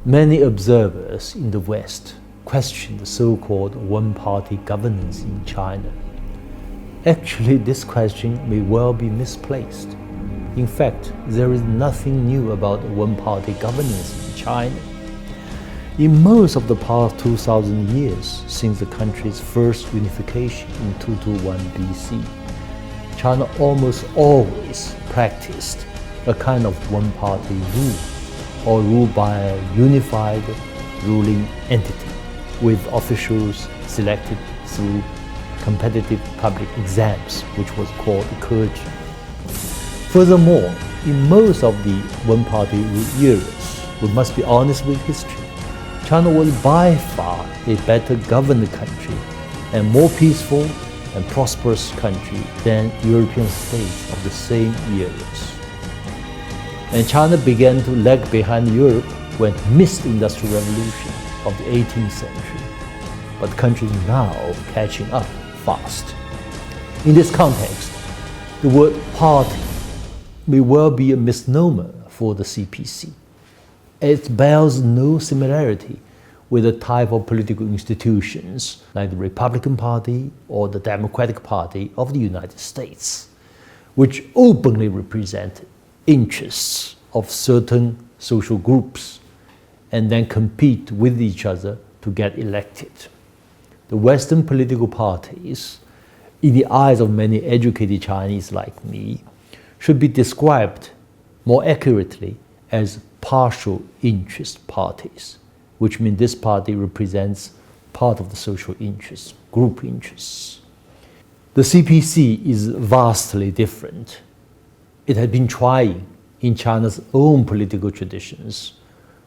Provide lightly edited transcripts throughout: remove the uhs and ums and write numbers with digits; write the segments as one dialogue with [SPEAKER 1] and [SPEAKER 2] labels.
[SPEAKER 1] Many observers in the West question the so-called one-party governance in China. Actually, this question may well be misplaced. In fact, there is nothing new about one-party governance in China. In most of the past 2,000 years since the country's first unification in 221 BC, China almost always practiced a kind of one-party rule, or rule by a unified ruling entity, with officials selected through competitive public exams, which was called the clergy. Furthermore, in most of the one-party rule eras, we must be honest with history, China was by far a better governed country and more peaceful and prosperous country than European states of the same eras. And China began to lag behind Europe when it missed the Industrial Revolution of the 18th century. But the country is now catching up fast. In this context, the word party may well be a misnomer for the CPC. It bears no similarity with the type of political institutions like the Republican Party or the Democratic Party of the United States, which openly represent interests of certain social groups and then compete with each other to get elected. The Western political parties, in the eyes of many educated Chinese like me, should be described more accurately as partial interest parties, which means this party represents part of the social interests, group interests. The CPC is vastly different. It has been trying in China's own political traditions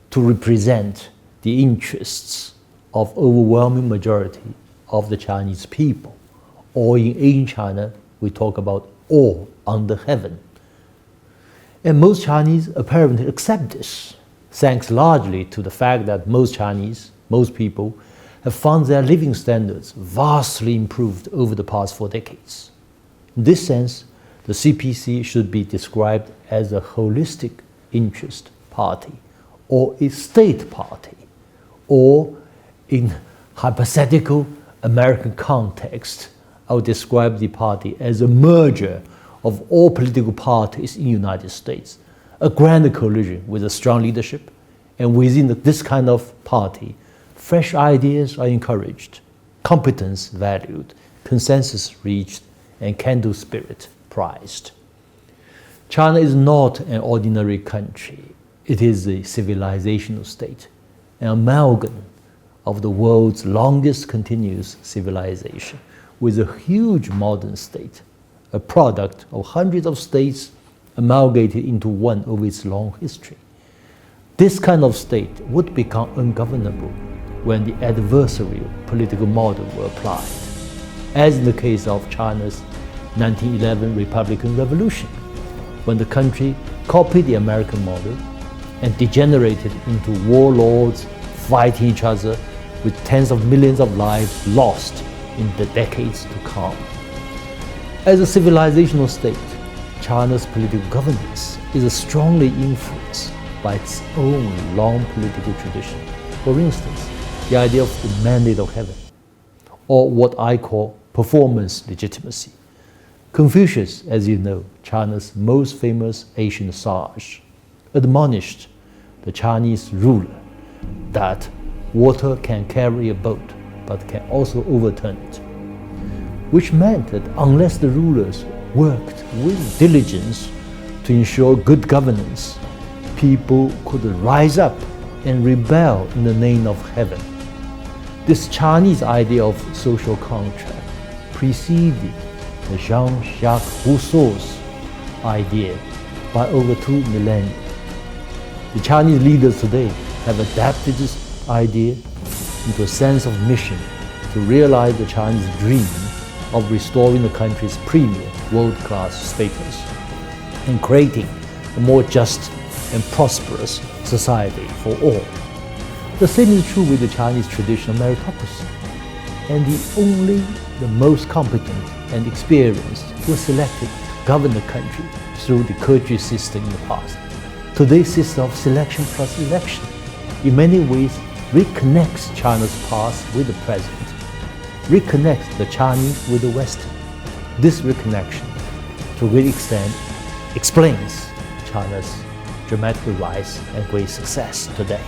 [SPEAKER 1] to represent the interests of overwhelming majority of the Chinese people, or in China we talk about all under heaven. And most Chinese apparently accept this, thanks largely to the fact that most people, have found their living standards vastly improved over the past 4 decades. In this sense, the CPC should be described as a holistic interest party, or a state party, or in hypothetical American context, I would describe the party as a merger of all political parties in the United States, a grand coalition with a strong leadership, and within this kind of party, fresh ideas are encouraged, competence valued, consensus reached, and can-do spirit prized. China is not an ordinary country. It is a civilizational state, an amalgam of the world's longest continuous civilization with a huge modern state, a product of hundreds of states amalgamated into one over its long history. This kind of state would become ungovernable when the adversarial political model were applied, as in the case of China's 1911 Republican Revolution, when the country copied the American model and degenerated into warlords fighting each other with tens of millions of lives lost in the decades to come. As a civilizational state, China's political governance is strongly influenced by its own long political tradition. For instance, the idea of the mandate of heaven, or what I call performance legitimacy. Confucius, as you know, China's most famous ancient sage, admonished the Chinese ruler that water can carry a boat, but can also overturn it, which meant that unless the rulers worked with diligence to ensure good governance, people could rise up and rebel in the name of heaven. This Chinese idea of social contract preceded the Jean-Jacques Rousseau's idea by over 2 millennia. The Chinese leaders today have adapted this idea into a sense of mission to realize the Chinese dream of restoring the country's premier world-class status and creating a more just and prosperous society for all. The same is true with the Chinese tradition of meritocracy, and the most competent and experienced were selected to govern the country through the clergy system in the past. Today's system of selection plus election in many ways reconnects China's past with the present, reconnects the Chinese with the West. This reconnection, to a great extent, explains China's dramatic rise and great success today.